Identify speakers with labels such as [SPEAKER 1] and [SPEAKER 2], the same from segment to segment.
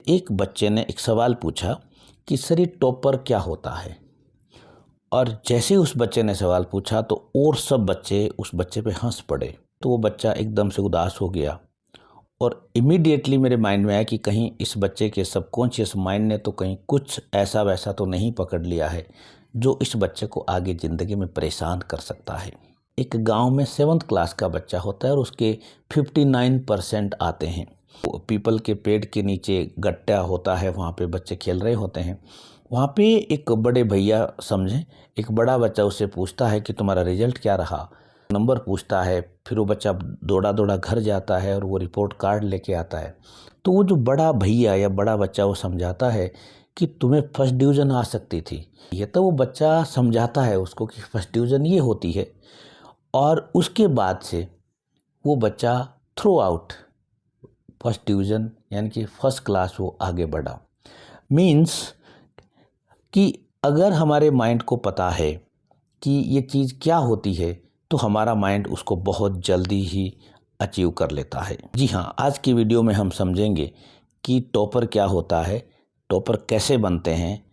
[SPEAKER 1] एक बच्चे ने एक सवाल पूछा कि सर ये टॉपर क्या होता है। और जैसे ही उस बच्चे ने सवाल पूछा तो और सब बच्चे उस बच्चे पे हंस पड़े। तो वो बच्चा एकदम से उदास हो गया और इमीडिएटली मेरे माइंड में आया कि कहीं इस बच्चे के सबकॉन्शियस माइंड ने तो कहीं कुछ ऐसा वैसा तो नहीं पकड़ लिया है जो इस बच्चे को आगे ज़िंदगी में परेशान कर सकता है। एक गांव में 7th क्लास का बच्चा होता है और उसके 59% आते हैं। पीपल के पेड़ के नीचे गट्टा होता है, वहाँ पे बच्चे खेल रहे होते हैं। वहाँ पे एक बड़े भैया समझें, एक बड़ा बच्चा उससे पूछता है कि तुम्हारा रिजल्ट क्या रहा। नंबर पूछता है, फिर वो बच्चा दौड़ा दौड़ा घर जाता है और वो रिपोर्ट कार्ड लेके आता है। तो वो जो बड़ा भैया या बड़ा बच्चा वो समझाता है कि तुम्हें फर्स्ट डिवीज़न आ सकती थी। ये तो वो बच्चा समझाता है उसको कि फर्स्ट डिवीज़न ये होती है। और उसके बाद से वो बच्चा थ्रू आउट फर्स्ट डिवीज़न यानी कि फर्स्ट क्लास वो आगे बढ़ा। मीन्स कि अगर हमारे माइंड को पता है कि ये चीज़ क्या होती है तो हमारा माइंड उसको बहुत जल्दी ही अचीव कर लेता है। जी हाँ, आज की वीडियो में हम समझेंगे कि टॉपर क्या होता है, टॉपर कैसे बनते हैं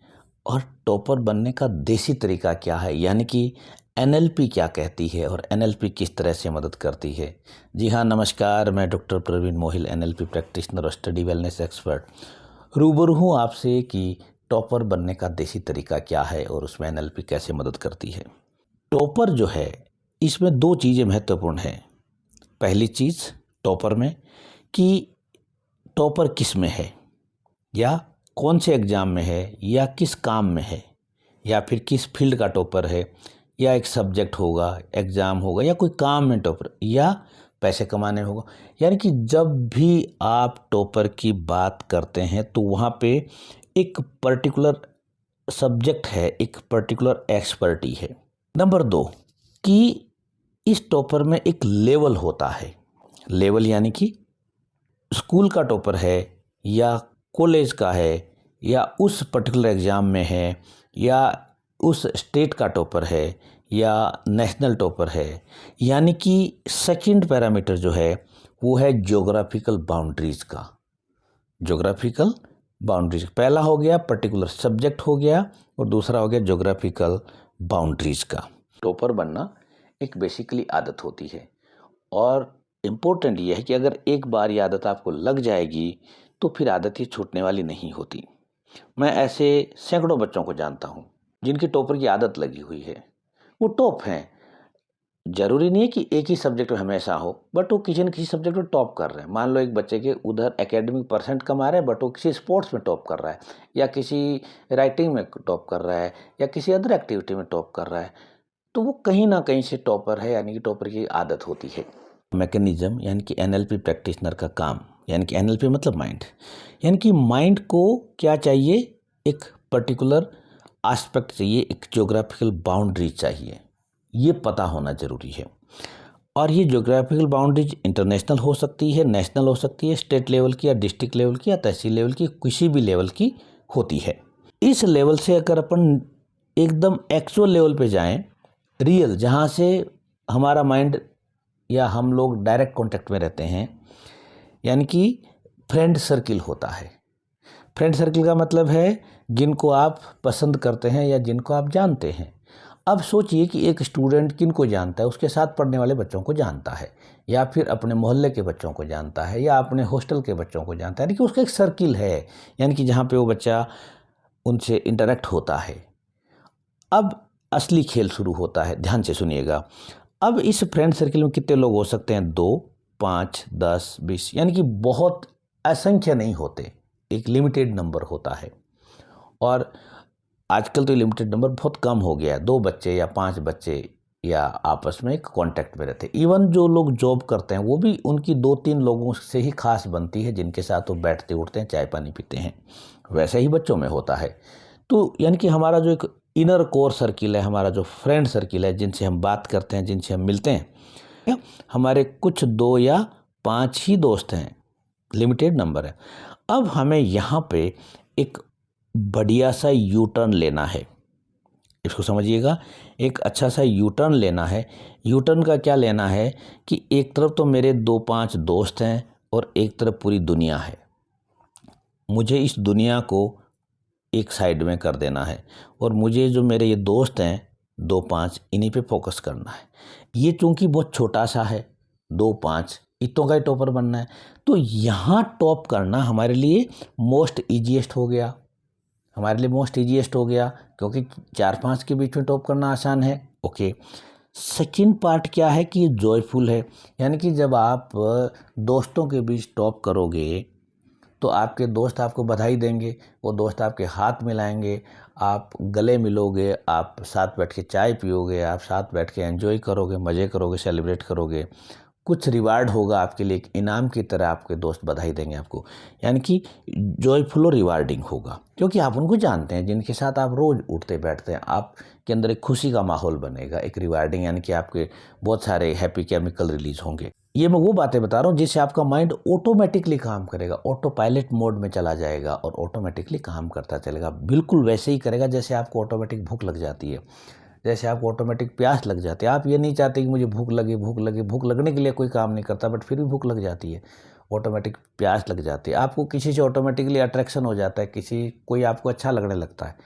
[SPEAKER 1] और टॉपर बनने का देसी तरीका क्या है, यानी कि NLP क्या कहती है और NLP किस तरह से मदद करती है। जी हाँ, नमस्कार, मैं doctor Praveen Mohil, NLP practitioner और स्टडी वेलनेस एक्सपर्ट रूबरू हूँ आपसे कि टॉपर बनने का देसी तरीका क्या है और उसमें NLP कैसे मदद करती है। टॉपर जो है इसमें 2 चीज़ें महत्वपूर्ण हैं। पहली चीज़ टॉपर में कि टॉपर किस में है या कौन से एग्ज़ाम में है या किस काम में है या फिर किस फील्ड का टॉपर है, या एक सब्जेक्ट होगा, एग्ज़ाम होगा, या कोई काम में टॉपर, या पैसे कमाने होगा। यानी कि जब भी आप टॉपर की बात करते हैं तो वहाँ पे एक पर्टिकुलर सब्जेक्ट है, एक पर्टिकुलर एक्सपर्टी है। नंबर 2 कि इस टॉपर में एक लेवल होता है। लेवल यानी कि स्कूल का टॉपर है या कॉलेज का है या उस पर्टिकुलर एग्ज़ाम में है या उस स्टेट का टॉपर है या नेशनल टॉपर है। यानी कि सेकंड पैरामीटर जो है वो है ज्योग्राफिकल बाउंड्रीज़ का। ज्योग्राफिकल बाउंड्रीज, पहला हो गया पर्टिकुलर सब्जेक्ट हो गया और दूसरा हो गया ज्योग्राफिकल बाउंड्रीज का। टॉपर बनना एक बेसिकली आदत होती है और इम्पोर्टेंट ये है कि अगर एक बार ये आदत आपको लग जाएगी तो फिर आदत ही छूटने वाली नहीं होती। मैं ऐसे सैकड़ों बच्चों को जानता हूँ जिनकी टॉपर की आदत लगी हुई है। वो टॉप हैं, जरूरी नहीं है कि एक ही सब्जेक्ट में हमेशा हो, बट वो किसी न किसी सब्जेक्ट में टॉप कर रहे हैं। मान लो एक बच्चे के उधर एकेडमिक परसेंट कम आ रहे हैं बट वो किसी स्पोर्ट्स में टॉप कर रहा है या किसी राइटिंग में टॉप कर रहा है या किसी अदर एक्टिविटी में टॉप कर रहा है, तो वो कहीं ना कहीं से टॉपर है, यानी कि टॉपर की आदत होती है। मैकेनिज्म यानी कि NLP प्रैक्टिशनर का काम, यानी कि NLP मतलब माइंड, यानी कि माइंड को क्या चाहिए, एक पर्टिकुलर एस्पेक्ट चाहिए, एक ज्योग्राफिकल बाउंड्री चाहिए, ये पता होना ज़रूरी है। और ये ज्योग्राफिकल बाउंड्रीज इंटरनेशनल हो सकती है, नेशनल हो सकती है, स्टेट लेवल की या डिस्ट्रिक्ट लेवल की या तहसील लेवल की, किसी भी लेवल की होती है। इस लेवल से अगर अपन एकदम एक्चुअल लेवल पे जाएं, रियल, जहाँ से हमारा माइंड या हम लोग डायरेक्ट कांटेक्ट में रहते हैं, यानी कि फ्रेंड सर्किल होता है। फ्रेंड सर्किल का मतलब है जिनको आप पसंद करते हैं या जिनको आप जानते हैं। अब सोचिए कि एक स्टूडेंट किनको जानता है, उसके साथ पढ़ने वाले बच्चों को जानता है या फिर अपने मोहल्ले के बच्चों को जानता है या अपने हॉस्टल के बच्चों को जानता है, यानी कि उसका एक सर्किल है, यानी कि जहाँ पे वो बच्चा उनसे इंटरेक्ट होता है। अब असली खेल शुरू होता है, ध्यान से सुनिएगा। अब इस फ्रेंड सर्किल में कितने लोग हो सकते हैं? 2, 5, 10, 20, यानी कि बहुत असंख्य नहीं होते, एक लिमिटेड नंबर होता है। और आजकल तो लिमिटेड नंबर बहुत कम हो गया है, 2 बच्चे या 5 बच्चे या आपस में एक कांटेक्ट में रहते हैं। इवन जो लोग जॉब करते हैं वो भी उनकी 2-3 लोगों से ही खास बनती है जिनके साथ वो बैठते उठते हैं, चाय पानी पीते हैं। वैसे ही बच्चों में होता है। तो यानी कि हमारा जो एक इनर कोर सर्किल है, हमारा जो फ्रेंड सर्किल है, जिनसे हम बात करते हैं, जिनसे हम मिलते हैं, हमारे कुछ 2 या 5 ही दोस्त हैं, लिमिटेड नंबर है। अब हमें यहाँ पे एक बढ़िया सा यू टर्न लेना है, इसको समझिएगा, एक अच्छा सा यू टर्न लेना है। यू टर्न का क्या लेना है कि एक तरफ तो मेरे 2-5 दोस्त हैं और एक तरफ पूरी दुनिया है। मुझे इस दुनिया को एक साइड में कर देना है और मुझे जो मेरे ये दोस्त हैं 2-5 इन्हीं पे फोकस करना है। ये चूँकि बहुत छोटा सा है 2-5 इतनों का ही टॉपर बनना है, तो यहाँ टॉप करना हमारे लिए मोस्ट ईजीएस्ट हो गया। हमारे लिए मोस्ट ईजीएस्ट हो गया क्योंकि 4-5 के बीच में टॉप करना आसान है। ओके, सेकंड पार्ट क्या है कि जॉयफुल है, यानी कि जब आप दोस्तों के बीच टॉप करोगे तो आपके दोस्त आपको बधाई देंगे, वो दोस्त आपके हाथ मिलाएंगे, आप गले मिलोगे, आप साथ बैठ के चाय पियोगे, आप साथ बैठ के एंजॉय करोगे, मज़े करोगे, सेलिब्रेट करोगे, कुछ रिवार्ड होगा आपके लिए, एक इनाम की तरह आपके दोस्त बधाई देंगे आपको, यानी कि जॉयफुल और रिवार्डिंग होगा क्योंकि आप उनको जानते हैं जिनके साथ आप रोज़ उठते बैठते हैं। आपके अंदर एक खुशी का माहौल बनेगा, एक रिवार्डिंग, यानी कि आपके बहुत सारे हैप्पी केमिकल रिलीज होंगे। ये मैं वो बातें बता रहा हूँ जिससे आपका माइंड ऑटोमेटिकली काम करेगा, ऑटो पायलट मोड में चला जाएगा और ऑटोमेटिकली काम करता चलेगा। बिल्कुल वैसे ही करेगा जैसे आपको ऑटोमेटिक भूख लग जाती है, जैसे आपको ऑटोमेटिक प्यास लग जाती है। आप ये नहीं चाहते कि मुझे भूख लगे, भूख लगे, भूख लगने के लिए कोई काम नहीं करता बट फिर भी भूख लग जाती है, ऑटोमेटिक प्यास लग जाती है। आपको किसी से ऑटोमेटिकली अट्रैक्शन हो जाता है, कोई आपको अच्छा लगने लगता है।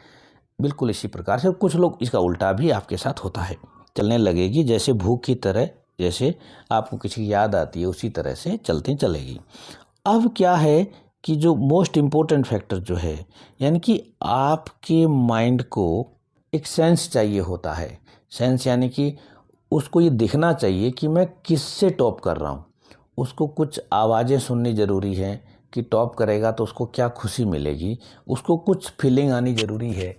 [SPEAKER 1] बिल्कुल इसी प्रकार से कुछ लोग इसका उल्टा भी आपके साथ होता है। चलने लगेगी जैसे भूख की तरह, जैसे आपको किसी की याद आती है उसी तरह से चलती चलेगी। अब क्या है कि जो मोस्ट इम्पोर्टेंट फैक्टर जो है, यानी कि आपके माइंड को एक सेंस चाहिए होता है। सेंस यानी कि उसको ये दिखना चाहिए कि मैं किससे टॉप कर रहा हूँ। उसको कुछ आवाज़ें सुननी ज़रूरी है कि टॉप करेगा तो उसको क्या खुशी मिलेगी, उसको कुछ फीलिंग आनी ज़रूरी है,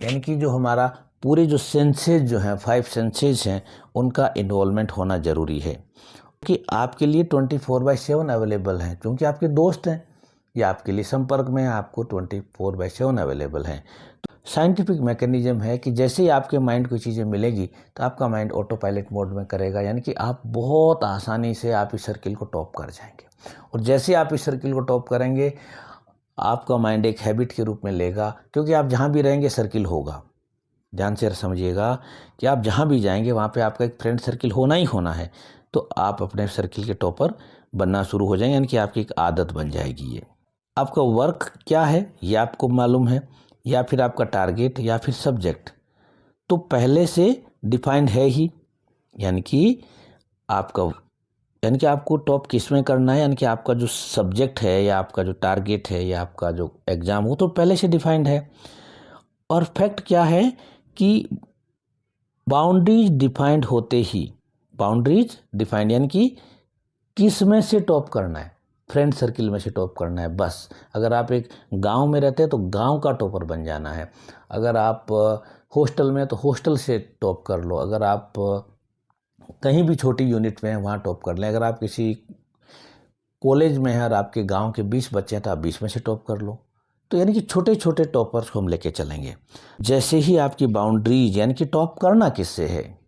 [SPEAKER 1] यानी कि जो हमारा पूरे जो सेंसेस जो हैं 5 सेंसेस हैं उनका इन्वॉल्वमेंट होना ज़रूरी है कि आपके लिए 24/7 अवेलेबल हैं, क्योंकि आपके दोस्त हैं या आपके लिए संपर्क में आपको 24/7 अवेलेबल हैं। तो साइंटिफिक मैकेनिज्म है कि जैसे ही आपके माइंड को चीज़ें मिलेगी तो आपका माइंड ऑटो पायलट मोड में करेगा, यानी कि आप बहुत आसानी से आप इस सर्किल को टॉप कर जाएंगे। और जैसे आप इस सर्किल को टॉप करेंगे आपका माइंड एक हैबिट के रूप में लेगा, क्योंकि आप जहाँ भी रहेंगे सर्किल होगा। ध्यान से समझिएगा कि आप जहाँ भी जाएंगे वहाँ पे आपका एक फ्रेंड सर्किल होना ही होना है, तो आप अपने सर्किल के टॉपर बनना शुरू हो जाएंगे, यानी कि आपकी एक आदत बन जाएगी। ये आपका वर्क क्या है ये आपको मालूम है, या फिर आपका टारगेट या फिर सब्जेक्ट तो पहले से डिफाइंड है ही, यानी कि आपको टॉप किस में करना है, यानी कि आपका जो सब्जेक्ट है या आपका जो टारगेट है या आपका जो एग्ज़ाम हो तो पहले से डिफाइंड है। और फैक्ट क्या है कि बाउंड्रीज डिफाइंड होते ही, बाउंड्रीज डिफाइंड यानी कि किस में से टॉप करना है, फ्रेंड सर्किल में से टॉप करना है बस। अगर आप एक गांव में रहते हैं तो गांव का टॉपर बन जाना है, अगर आप हॉस्टल में तो हॉस्टल से टॉप कर लो, अगर आप कहीं भी छोटी यूनिट में हैं वहाँ टॉप कर लें, अगर आप किसी कॉलेज में हैं और आपके गांव के 20 बच्चे हैं तो आप 20 में से टॉप कर लो। तो यानी कि छोटे छोटे टॉपर्स को हम लेके चलेंगे। जैसे ही आपकी बाउंड्रीज, यानी कि टॉप करना किससे है,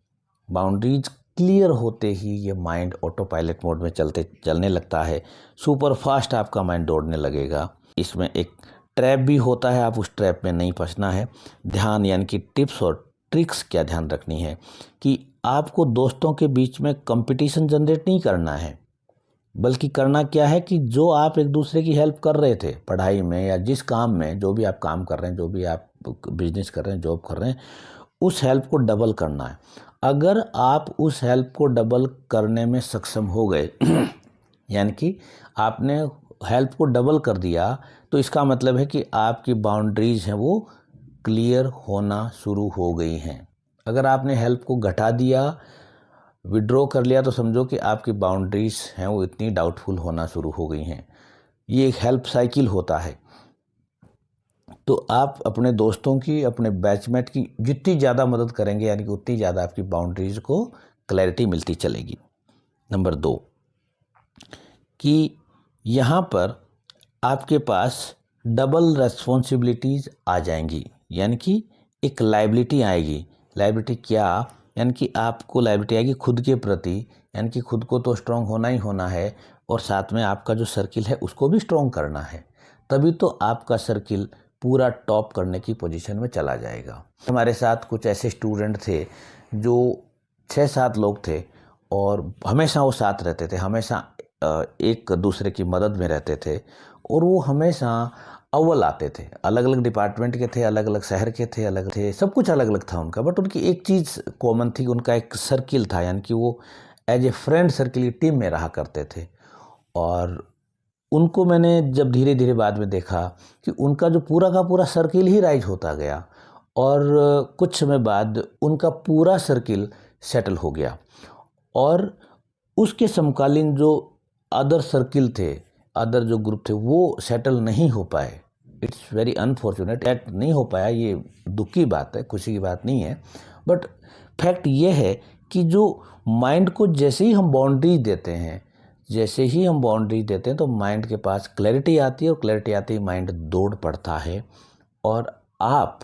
[SPEAKER 1] बाउंड्रीज क्लियर होते ही ये माइंड ऑटो पायलट मोड में चलने लगता है। सुपर फास्ट आपका माइंड दौड़ने लगेगा। इसमें एक ट्रैप भी होता है, आप उस ट्रैप में नहीं फंसना है। ध्यान यानी कि टिप्स और ट्रिक्स क्या ध्यान रखनी है कि आपको दोस्तों के बीच में कंपटीशन जनरेट नहीं करना है, बल्कि करना क्या है कि जो आप एक दूसरे की हेल्प कर रहे थे पढ़ाई में या जिस काम में, जो भी आप काम कर रहे हैं, जो भी आप बिजनेस कर रहे हैं, जॉब कर रहे हैं, उस हेल्प को डबल करना है। अगर आप उस हेल्प को डबल करने में सक्षम हो गए यानी कि आपने हेल्प को डबल कर दिया, तो इसका मतलब है कि आपकी बाउंड्रीज हैं वो क्लियर होना शुरू हो गई हैं। अगर आपने हेल्प को घटा दिया, विड्रॉ कर लिया, तो समझो कि आपकी बाउंड्रीज हैं वो इतनी डाउटफुल होना शुरू हो गई हैं। ये एक हेल्प साइकिल होता है। तो आप अपने दोस्तों की, अपने बैचमेट की जितनी ज़्यादा मदद करेंगे, यानी कि उतनी ज़्यादा आपकी बाउंड्रीज को क्लैरिटी मिलती चलेगी। नंबर 2 कि यहाँ पर आपके पास डबल रेस्पॉन्सिबिलिटीज़ आ जाएंगी, यानी कि एक लायबिलिटी आएगी। लायबिलिटी क्या, यानी कि आपको लायबिलिटी आएगी खुद के प्रति, यानी कि खुद को तो स्ट्रॉन्ग होना ही होना है और साथ में आपका जो सर्किल है उसको भी स्ट्रॉन्ग करना है, तभी तो आपका सर्किल पूरा टॉप करने की पोजीशन में चला जाएगा। हमारे साथ कुछ ऐसे स्टूडेंट थे जो 6-7 लोग थे और हमेशा वो साथ रहते थे, हमेशा एक दूसरे की मदद में रहते थे और वो हमेशा अव्वल आते थे। अलग अलग डिपार्टमेंट के थे, अलग अलग शहर के थे, अलग थे, सब कुछ अलग अलग था उनका, बट उनकी एक चीज़ कॉमन थी, उनका एक सर्किल था, यानी कि वो एज ए फ्रेंड सर्किल की टीम में रहा करते थे। और उनको मैंने जब धीरे धीरे बाद में देखा कि उनका जो पूरा का पूरा सर्किल ही राइज होता गया और कुछ समय बाद उनका पूरा सर्किल सेटल हो गया और उसके समकालीन जो अदर सर्किल थे, अदर जो ग्रुप थे, वो सेटल नहीं हो पाए। इट्स वेरी अनफॉर्चुनेट, एट नहीं हो पाया, ये दुख की बात है, खुशी की बात नहीं है। बट फैक्ट ये है कि जो माइंड को जैसे ही हम बाउंड्री देते हैं, तो माइंड के पास क्लैरिटी आती है और क्लैरिटी आती ही माइंड दौड़ पड़ता है और आप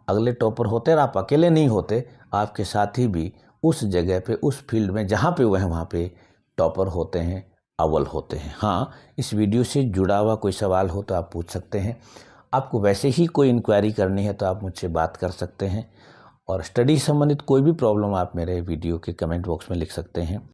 [SPEAKER 1] अगले टॉपर होते हैं और आप अकेले नहीं होते, आपके साथी भी उस जगह पे, उस फील्ड में जहाँ पे वो हैं वहाँ पे टॉपर होते हैं, अव्वल होते हैं। हाँ, इस वीडियो से जुड़ा हुआ कोई सवाल हो तो आप पूछ सकते हैं। आपको वैसे ही कोई इंक्वायरी करनी है तो आप मुझसे बात कर सकते हैं और स्टडी संबंधित कोई भी प्रॉब्लम आप मेरे वीडियो के कमेंट बॉक्स में लिख सकते हैं।